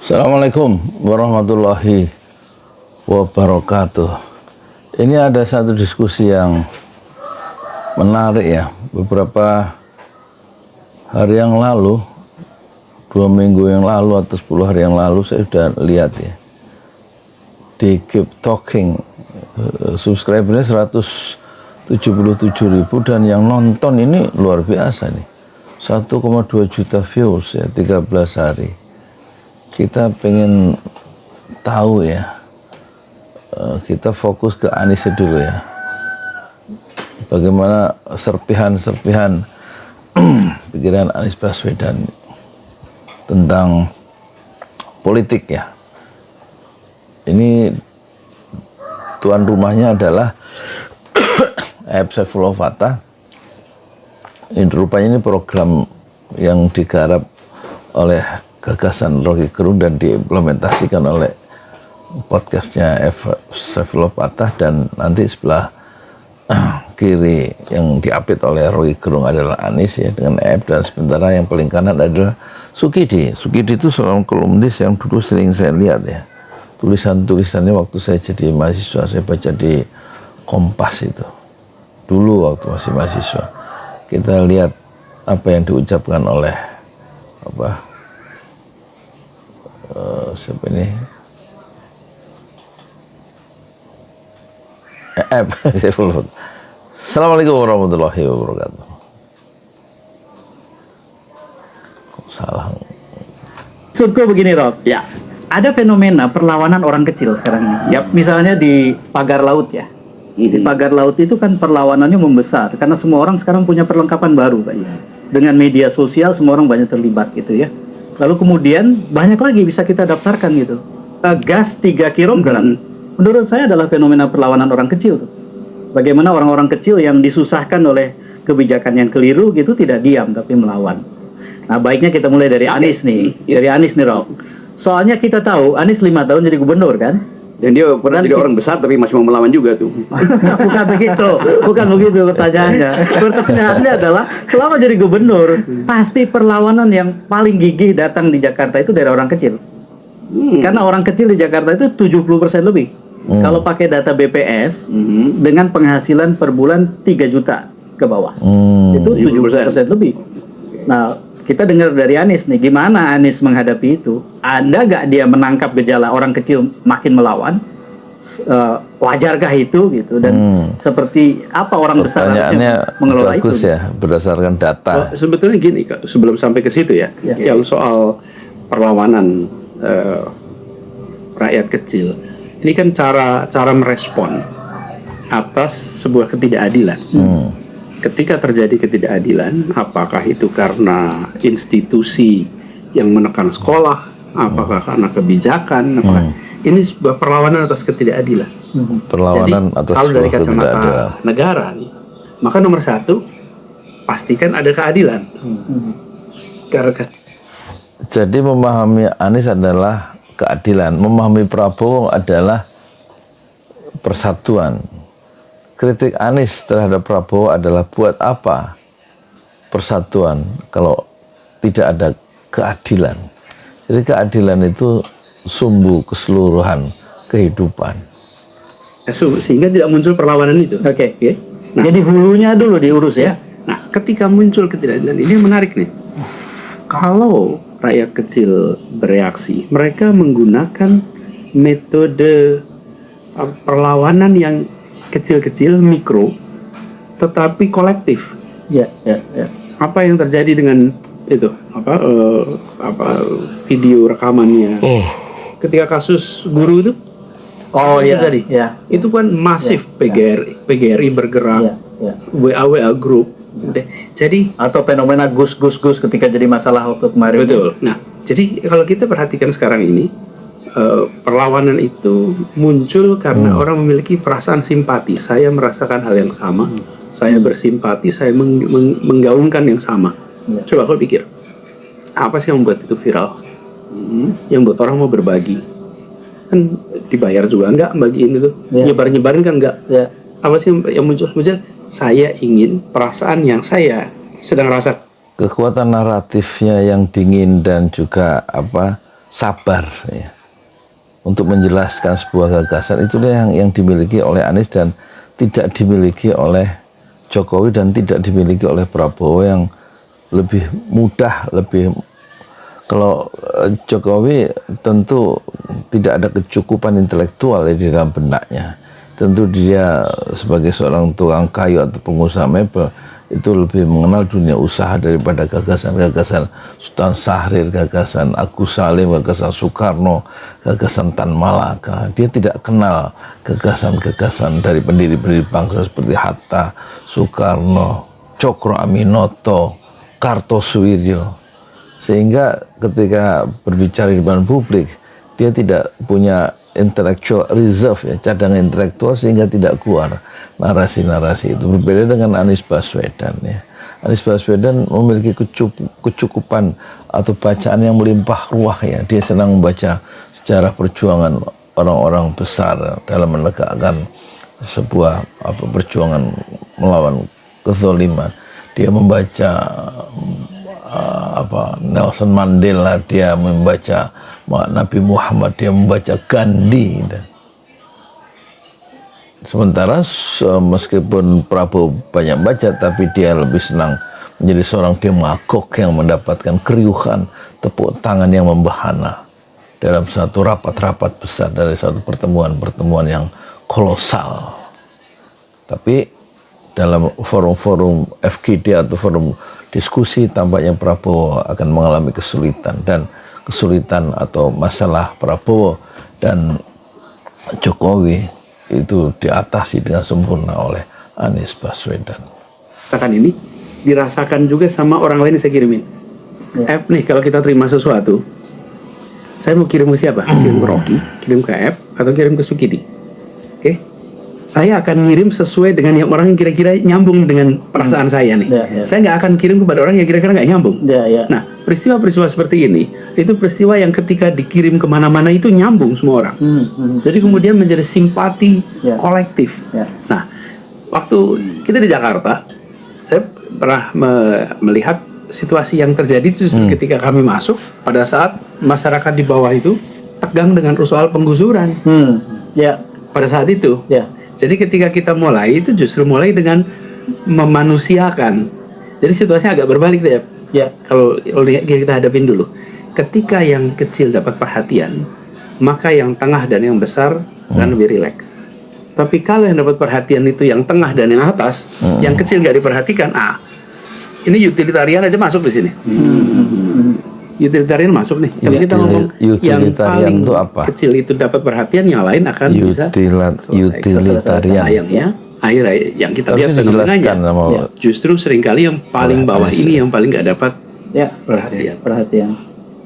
Assalamualaikum warahmatullahi wabarakatuh. Ini ada satu diskusi yang menarik ya. Beberapa hari yang lalu, 2 minggu yang lalu atau 10 hari yang lalu saya sudah lihat ya. Di Keep Talking, subscribernya 177.000 dan yang nonton ini luar biasa nih. 1,2 juta views ya, 13 hari. Kita pengen tahu ya, kita fokus ke Anies dulu ya. Bagaimana serpihan-serpihan pikiran Anies Baswedan tentang politik ya. Ini tuan rumahnya adalah Ayub Saifullah Fattah. Ini rupanya ini program yang digarap oleh gagasan Rocky Gerung dan diimplementasikan oleh podcastnya Ayub Saifullah Fattah, dan nanti sebelah kiri yang diupdate oleh Rocky Gerung adalah Anies ya dengan Ayub, dan sementara yang paling kanan adalah Sukidi. Sukidi itu seorang kolumnis yang dulu sering saya lihat ya, tulisan-tulisannya waktu saya jadi mahasiswa, saya baca di Kompas itu dulu waktu masih mahasiswa. Kita lihat apa yang diucapkan oleh siapa ini? Assalamualaikum warahmatullahi wabarakatuh. Kok salah? Maksudku begini, Rob. Ya, ada fenomena perlawanan orang kecil sekarang ini. Yap. Misalnya di pagar laut ya. Di pagar laut itu kan perlawanannya membesar karena semua orang sekarang punya perlengkapan baru, Pak. Dengan media sosial semua orang banyak terlibat gitu ya. Lalu kemudian banyak lagi bisa kita daftarkan gitu. Gas 3 kilogram menurut saya adalah fenomena perlawanan orang kecil tuh. Bagaimana orang-orang kecil yang disusahkan oleh kebijakan yang keliru gitu tidak diam tapi melawan. Nah, baiknya kita mulai dari Anies nih. Dari Anies nih, Rob. Soalnya kita tahu Anies 5 tahun jadi gubernur kan? Dan dia pernah jadi orang besar tapi masih mau melawan juga tuh. Bukan begitu pertanyaannya. Pertanyaannya adalah selama jadi gubernur pasti perlawanan yang paling gigih datang di Jakarta itu dari orang kecil. Karena orang kecil di Jakarta itu 70% lebih. Kalau pakai data BPS dengan penghasilan per bulan 3 juta ke bawah. Itu 70% lebih. Nah, kita dengar dari Anies nih, gimana Anies menghadapi itu? Ada gak dia menangkap gejala orang kecil makin melawan? Wajarkah itu gitu? Dan seperti apa orang besar harusnya mengelola bagus itu? Ya, berdasarkan data. Sebetulnya gini, Kak, sebelum sampai ke situ ya, yang soal perlawanan rakyat kecil, ini kan cara merespon atas sebuah ketidakadilan. Ketika terjadi ketidakadilan, apakah itu karena institusi yang menekan sekolah, apakah karena kebijakan, apakah ini sebuah perlawanan atas ketidakadilan. Perlawanan Jadi, atas kalau dari ketidakadilan. kacamata negara nih, maka nomor 1 pastikan ada keadilan. Jadi memahami Anies adalah keadilan, memahami Prabowo adalah persatuan. Kritik Anies terhadap Prabowo adalah buat apa persatuan kalau tidak ada keadilan. Jadi keadilan itu sumbu keseluruhan kehidupan. Sehingga tidak muncul perlawanan itu. Oke. Nah, jadi hulunya dulu diurus ya. Nah, ketika muncul ketidakadilan ini menarik nih. Kalau rakyat kecil bereaksi, mereka menggunakan metode perlawanan yang kecil-kecil, mikro, tetapi kolektif. Ya. Apa yang terjadi dengan itu? Video rekamannya? Ketika kasus guru itu? Tadi. Ya. Itu kan masif PGRI bergerak, WA group. Jadi Atau fenomena gus ketika jadi masalah waktu kemarin. betul. Nah, jadi kalau kita perhatikan sekarang ini, perlawanan itu muncul karena orang memiliki perasaan simpati. Saya merasakan hal yang sama, saya bersimpati, saya menggaungkan yang sama. Coba kau pikir, apa sih yang membuat itu viral? Yang membuat orang mau berbagi? Kan dibayar juga enggak bagiin itu, nyebarin kan enggak? Apa sih yang muncul? Saya ingin perasaan yang saya sedang rasa. Kekuatan naratifnya yang dingin dan juga sabar ya, untuk menjelaskan sebuah gagasan. Itulah yang dimiliki oleh Anies dan tidak dimiliki oleh Jokowi dan tidak dimiliki oleh Prabowo, yang lebih mudah, kalau Jokowi tentu tidak ada kecukupan intelektual di dalam benaknya. Tentu dia sebagai seorang tukang kayu atau pengusaha mebel itu lebih mengenal dunia usaha daripada gagasan-gagasan Sultan Syahrir, gagasan Agus Salim, gagasan Soekarno, gagasan Tan Malaka. Dia tidak kenal gagasan-gagasan dari pendiri-pendiri bangsa seperti Hatta, Soekarno, Cokro Aminoto, Kartosuwiryo. Sehingga ketika berbicara di depan publik, dia tidak punya intellectual reserve ya, cadangan intelektual, sehingga tidak keluar narasi-narasi itu. Berbeda dengan Anies Baswedan ya. Anies Baswedan memiliki kecukupan atau bacaan yang melimpah ruah ya. Dia senang membaca sejarah perjuangan orang-orang besar dalam menegakkan sebuah perjuangan melawan kezaliman. Dia membaca Nelson Mandela, dia membaca Nabi Muhammad, dia membaca Gandhi. Sementara meskipun Prabowo banyak baca, tapi dia lebih senang menjadi seorang demagog yang mendapatkan keriuhan, tepuk tangan yang membahana dalam satu rapat-rapat besar, dari satu pertemuan-pertemuan yang kolosal. Tapi dalam forum-forum FGD atau forum diskusi, tampaknya Prabowo akan mengalami kesulitan, dan kesulitan atau masalah Prabowo dan Jokowi itu diatasi dengan sempurna oleh Anies Baswedan. Katakan ini dirasakan juga sama orang lain yang saya kirimin. App nih, kalau kita terima sesuatu, saya mau kirim ke siapa? Kirim ke Rocky, kirim ke App, atau kirim ke Sukidi. Oke? Saya akan kirim sesuai dengan yang orang yang kira-kira nyambung dengan perasaan saya nih. Saya nggak akan kirim kepada orang yang kira-kira nggak nyambung. Nah, peristiwa-peristiwa seperti ini, itu peristiwa yang ketika dikirim kemana-mana itu nyambung semua orang. Jadi kemudian menjadi simpati kolektif. Nah, waktu kita di Jakarta, saya pernah melihat situasi yang terjadi justru ketika kami masuk, pada saat masyarakat di bawah itu tegang dengan soal penggusuran. Pada saat itu. Jadi ketika kita mulai, itu justru mulai dengan memanusiakan. Jadi situasinya agak berbalik deh. Kalau kita hadapin dulu. Ketika yang kecil dapat perhatian, maka yang tengah dan yang besar akan lebih rileks. Tapi kalau yang dapat perhatian itu yang tengah dan yang atas, yang kecil nggak diperhatikan, ini utilitarian aja masuk di sini. Utilitarian masuk nih. Kalau kita ngomong yang paling itu apa? kecil itu dapat perhatian, yang lain akan bisa utilitarian. Akhirnya yang kita lihat fenomenanya justru seringkali yang paling bawah ini yang paling nggak dapat perhatian.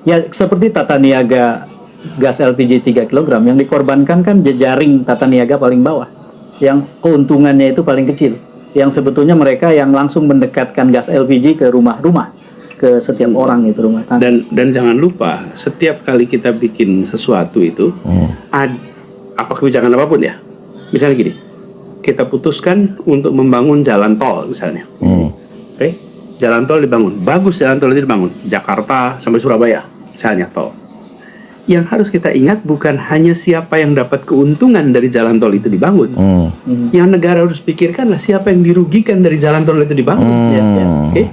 Ya, seperti tata niaga gas LPG 3 kg yang dikorbankan kan jejaring tata niaga paling bawah, yang keuntungannya itu paling kecil, yang sebetulnya mereka yang langsung mendekatkan gas LPG ke rumah-rumah, ke setiap orang itu rumah tangga. Dan jangan lupa, setiap kali kita bikin sesuatu itu apa kebijakan apapun ya, misalnya gini, kita putuskan untuk membangun jalan tol misalnya. Oke, jalan tol dibangun, bagus, jalan tol itu dibangun Jakarta sampai Surabaya misalnya tol. Yang harus kita ingat bukan hanya siapa yang dapat keuntungan dari jalan tol itu dibangun. Yang negara harus pikirkan lah siapa yang dirugikan dari jalan tol itu dibangun. Oke,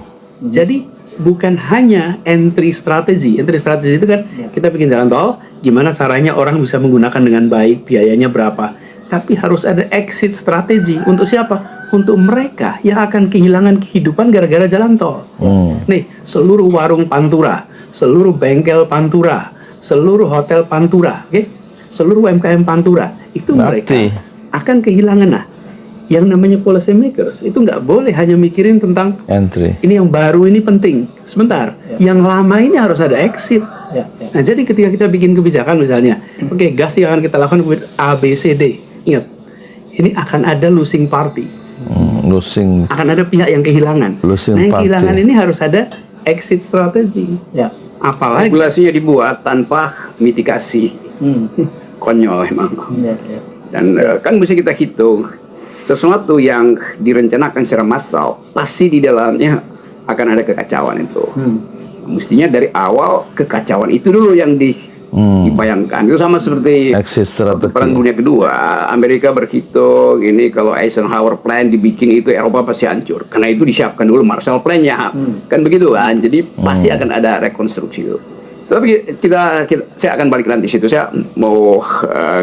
jadi bukan hanya entry strategi. Entry strategi itu kan kita bikin jalan tol, gimana caranya orang bisa menggunakan dengan baik, biayanya berapa. Tapi harus ada exit strategi. Untuk siapa? Untuk mereka yang akan kehilangan kehidupan gara-gara jalan tol. Nih, seluruh warung Pantura, seluruh bengkel Pantura, seluruh hotel Pantura, seluruh UMKM Pantura, itu mereka akan kehilangan. Yang namanya policy makers itu nggak boleh hanya mikirin tentang entry. Ini yang baru ini penting, sebentar. Yang lama ini harus ada exit. Nah, jadi ketika kita bikin kebijakan misalnya, gas yang akan kita lakukan with ABCD, ingat, ini akan ada losing party. Akan ada pihak yang kehilangan. Yang kehilangan ini harus ada exit strategi. Apalagi regulasinya dibuat tanpa mitigasi. Konyol emang. Dan kan mesti kita hitung sesuatu yang direncanakan secara massal pasti di dalamnya akan ada kekacauan itu. Mestinya dari awal kekacauan itu dulu yang dibayangkan. Itu sama seperti Exit waktu strategi. Perang Dunia Kedua, Amerika berhitung ini kalau Eisenhower Plan dibikin itu Eropa pasti hancur. Karena itu disiapkan dulu Marshall Plan-nya. Kan begitu kan. Jadi pasti akan ada rekonstruksi itu. Tapi saya akan balik nanti situ. Saya mau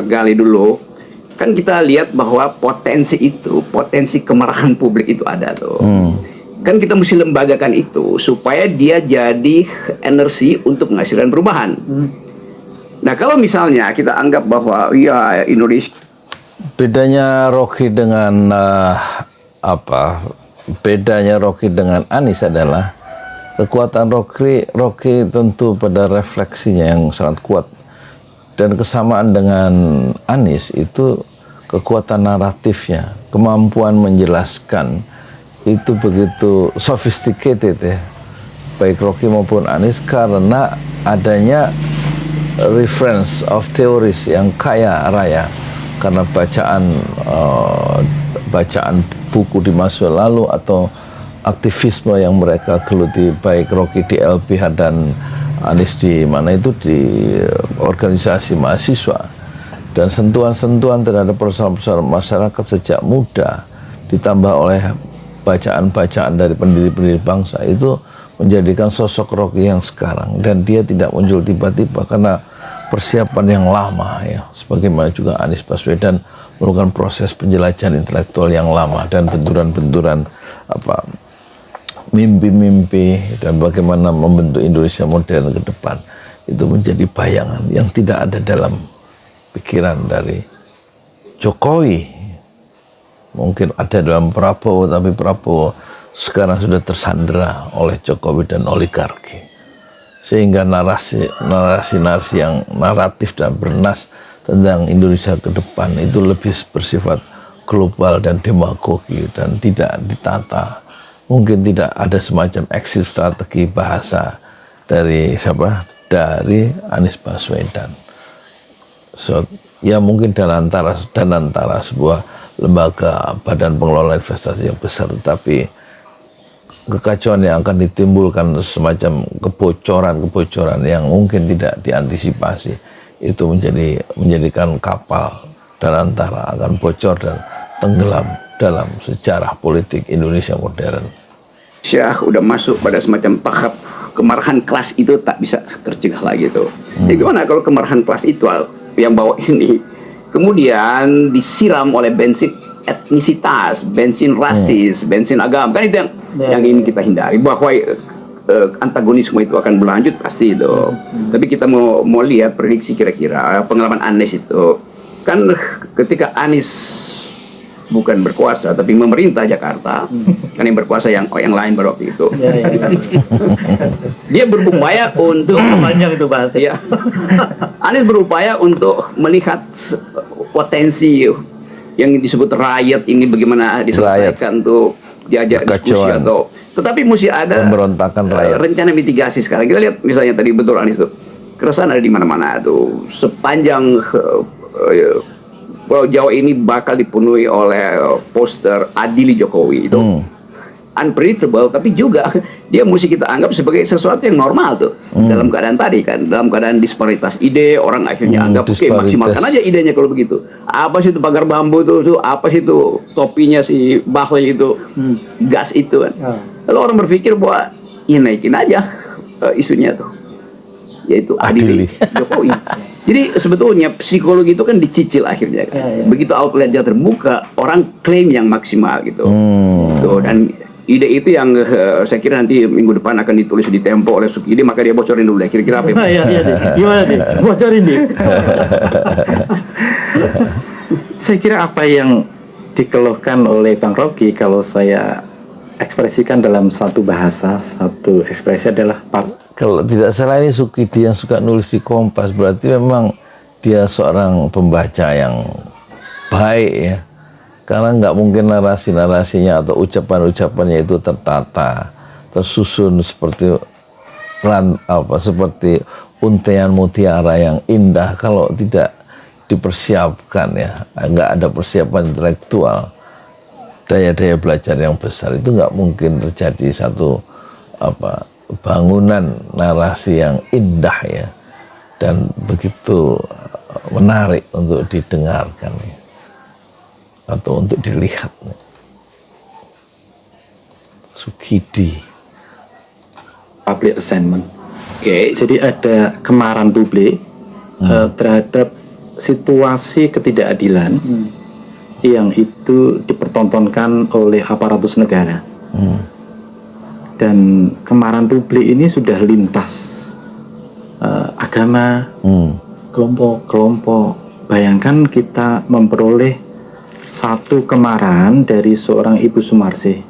gali dulu. Kan kita lihat bahwa potensi kemarahan publik itu ada tuh. Kan kita mesti lembagakan itu supaya dia jadi energi untuk menghasilkan perubahan. Nah kalau misalnya kita anggap bahwa ya Indonesia Bedanya Rocky dengan bedanya Rocky dengan Anies adalah kekuatan Rocky tentu pada refleksinya yang sangat kuat, dan kesamaan dengan Anies itu kekuatan naratifnya, kemampuan menjelaskan itu begitu sophisticated ya, baik Rocky maupun Anies, karena adanya reference of theories yang kaya raya, karena bacaan buku di masa lalu atau aktivisme yang mereka geluti, baik Rocky di LBH dan Anies di mana itu di organisasi mahasiswa, dan sentuhan-sentuhan terhadap persoalan-persoalan masyarakat sejak muda ditambah oleh bacaan-bacaan dari pendiri-pendiri bangsa itu menjadikan sosok Rocky yang sekarang, dan dia tidak muncul tiba-tiba karena persiapan yang lama ya, sebagaimana juga Anies Baswedan melakukan proses penjelajahan intelektual yang lama dan benturan-benturan mimpi-mimpi dan bagaimana membentuk Indonesia modern ke depan itu menjadi bayangan yang tidak ada dalam pikiran dari Jokowi. Mungkin ada dalam Prabowo, tapi Prabowo sekarang sudah tersandera oleh Jokowi dan oligarki, sehingga narasi yang naratif dan bernas tentang Indonesia ke depan itu lebih bersifat global dan demagogi dan tidak ditata. Mungkin tidak ada semacam exit strategi bahasa dari Anies Baswedan. Ya mungkin dan antara sebuah lembaga badan pengelola investasi yang besar, tetapi kekacauan yang akan ditimbulkan semacam kebocoran yang mungkin tidak diantisipasi itu menjadikan kapal dan antara akan bocor dan tenggelam dalam sejarah politik Indonesia modern. Syah udah masuk pada semacam tahap kemarahan kelas itu tak bisa tercegah lagi tuh. Jadi gimana kalau kemarahan kelas itu yang bawa ini kemudian disiram oleh bensin etnisitas, bensin rasis, bensin agama, kan itu yang ingin kita hindari, bahwa antagonisme itu akan berlanjut pasti itu. Tapi kita mau lihat prediksi kira-kira pengalaman Anies itu kan ketika Anies bukan berkuasa tapi memerintah Jakarta, kan yang berkuasa yang lain pada waktu itu. Dia berupaya untuk panjang itu bahasa. Ya. Anies berupaya untuk melihat potensi yang disebut rakyat ini bagaimana diselesaikan tuh, diajak diskusi atau, tetapi mesti ada pemberontakan rakyat, rencana mitigasi. Sekarang kita lihat misalnya tadi betul Anies tuh, keresahan ada di mana-mana tuh, sepanjang Pulau Jawa ini bakal dipenuhi oleh poster Adili Jokowi itu. Unpredictable, tapi juga dia mesti kita anggap sebagai sesuatu yang normal tuh dalam keadaan tadi kan, dalam keadaan disparitas ide, orang akhirnya anggap oke, maksimalkan aja idenya kalau begitu. Apa sih itu pagar bambu tuh apa sih itu topinya si Bahlil itu, gas itu kan. Lalu orang berpikir bahwa ya naikin aja isunya tuh, yaitu Adili Jokowi. Jadi sebetulnya psikologi itu kan dicicil akhirnya kan. Begitu outletnya terbuka, orang klaim yang maksimal gitu. Tuh, dan ide itu yang saya kira nanti minggu depan akan ditulis di Tempo oleh Sukidi, maka dia bocorin dulu kira-kira apa ya? Gimana nih? Bocorin nih. Saya kira apa yang dikeluhkan oleh Bang Rocky kalau saya ekspresikan dalam satu bahasa, satu ekspresi adalah kalau tidak salah ini Sukidi yang suka nulis di Kompas, berarti memang dia seorang pembaca yang baik ya. Karena nggak mungkin narasi-narasinya atau ucapan-ucapannya itu tertata, tersusun seperti seperti untaian mutiara yang indah kalau tidak dipersiapkan ya, nggak ada persiapan intelektual, daya-daya belajar yang besar, itu nggak mungkin terjadi satu bangunan narasi yang indah ya. dan begitu menarik untuk didengarkan atau untuk dilihat. Sukidi, public resentment. Oke. Jadi ada kemarahan publik terhadap situasi ketidakadilan yang itu dipertontonkan oleh aparatus negara. Dan kemarahan publik ini sudah lintas agama, kelompok. Bayangkan kita memperoleh satu kemarahan dari seorang Ibu Sumarsih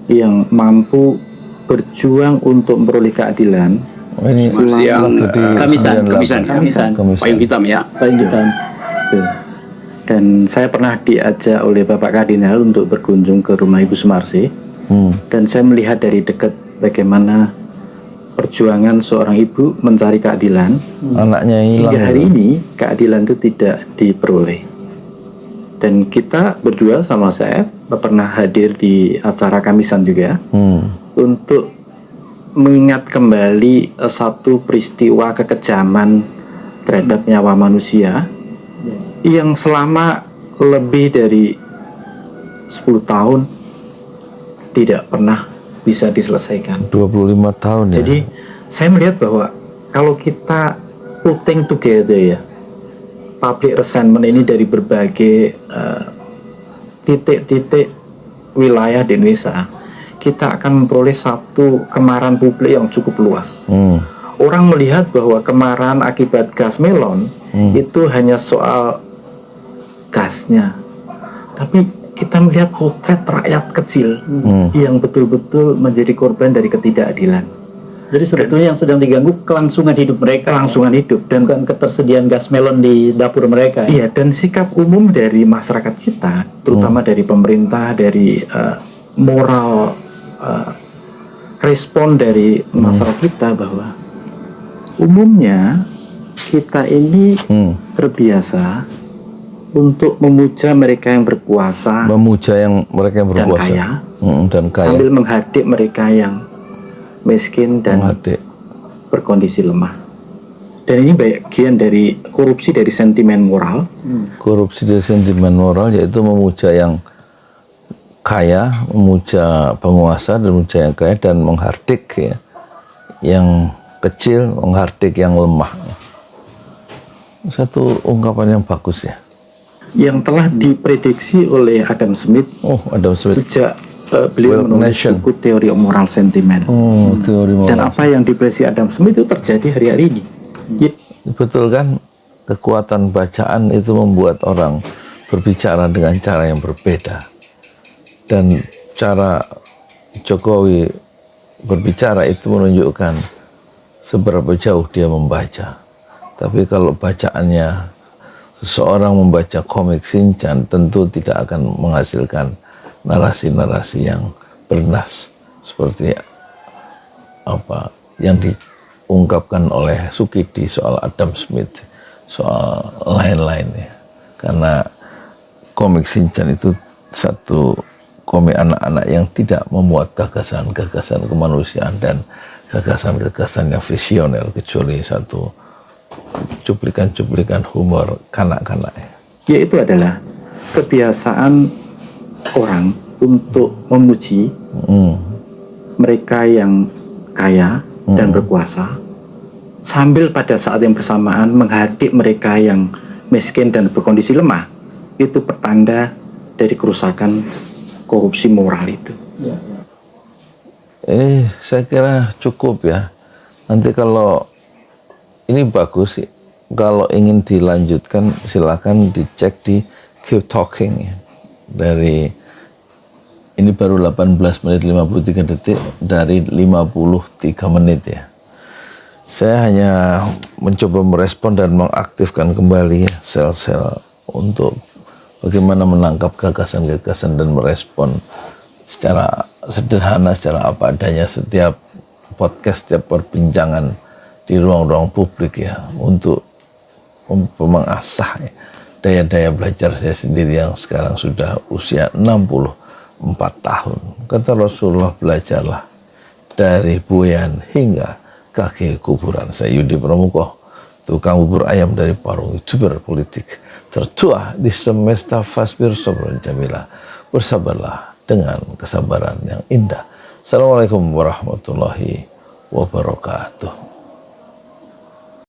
yang mampu berjuang untuk memperoleh keadilan. Ini yang Kamisan. payung hitam ya. Paling hitam. Betul. Dan saya pernah diajak oleh Bapak Kardinal untuk berkunjung ke rumah Ibu Sumarsih. Dan saya melihat dari dekat bagaimana perjuangan seorang ibu mencari keadilan. Anaknya hilang. Hingga hari ini keadilan itu tidak diperoleh. Dan kita berdua sama saya pernah hadir di acara Kamisan juga untuk mengingat kembali satu peristiwa kekejaman terhadap nyawa manusia yang selama lebih dari 10 tahun tidak pernah bisa diselesaikan. 25 tahun ya. Jadi saya melihat bahwa kalau kita putting together ya, public resentment ini dari berbagai titik-titik wilayah di Indonesia, kita akan memperoleh satu kemarahan publik yang cukup luas. Orang melihat bahwa kemarahan akibat gas melon itu hanya soal gasnya, tapi kita melihat potret rakyat kecil yang betul-betul menjadi korban dari ketidakadilan. Jadi sebetulnya yang sedang diganggu kelangsungan hidup mereka, kelangsungan hidup, dan bukan ketersediaan gas melon di dapur mereka. Iya, dan sikap umum dari masyarakat kita, terutama dari pemerintah, dari moral respon dari masyarakat kita bahwa umumnya kita ini terbiasa untuk memuja mereka yang berkuasa, Memuja yang mereka yang dan berkuasa kaya, dan kaya, sambil menghadik mereka yang miskin dan menghadik. berkondisi lemah. Dan ini bagian dari korupsi dari sentimen moral. Korupsi dari sentimen moral, yaitu memuja yang kaya, memuja penguasa dan memuja yang kaya, dan menghardik ya, yang kecil, menghardik yang lemah. Satu ungkapan yang bagus ya. Yang telah diprediksi oleh Adam Smith Adam Smith. sejak beliau Wealth menulis Nation. buku teori moral sentimen. Teori moral. Dan apa yang diprediksi Adam Smith itu terjadi hari-hari ini. Ya, Betul kan? Kekuatan bacaan itu membuat orang berbicara dengan cara yang berbeda. Dan cara Jokowi berbicara itu menunjukkan seberapa jauh dia membaca. Tapi kalau bacaannya seseorang membaca komik Shinchan, tentu tidak akan menghasilkan narasi-narasi yang bernas seperti apa yang diungkapkan oleh Sukidi soal Adam Smith, soal lain-lain ya. Karena komik Shinchan itu satu komik anak-anak yang tidak memuat gagasan-gagasan kemanusiaan dan gagasan-gagasan yang visioner, kecuali satu cuplikan-cuplikan humor kanak-kanak. yaitu adalah kebiasaan orang untuk memuji mereka yang kaya dan berkuasa, sambil pada saat yang bersamaan menghadik mereka yang miskin dan berkondisi lemah. Itu pertanda dari kerusakan korupsi moral itu. Ini saya kira cukup ya. Nanti kalau ini bagus sih, kalau ingin dilanjutkan silakan dicek di Keep Talking ya. Dari ini baru 18 menit 53 detik dari 53 menit ya. Saya hanya mencoba merespon dan mengaktifkan kembali ya, sel-sel untuk bagaimana menangkap gagasan-gagasan dan merespon secara sederhana, secara apa adanya setiap podcast, setiap perbincangan di ruang-ruang publik ya, untuk mengasah ya, daya-daya belajar saya sendiri yang sekarang sudah usia 64 tahun. Kata Rasulullah, belajarlah dari buayan hingga kaki kuburan. Saya Yudi Pramuko, tukang bubur ayam dari Parung, youtuber politik tertua di semesta Fasbir Sobron Jamila. Bersabarlah dengan kesabaran yang indah. Assalamualaikum warahmatullahi wabarakatuh.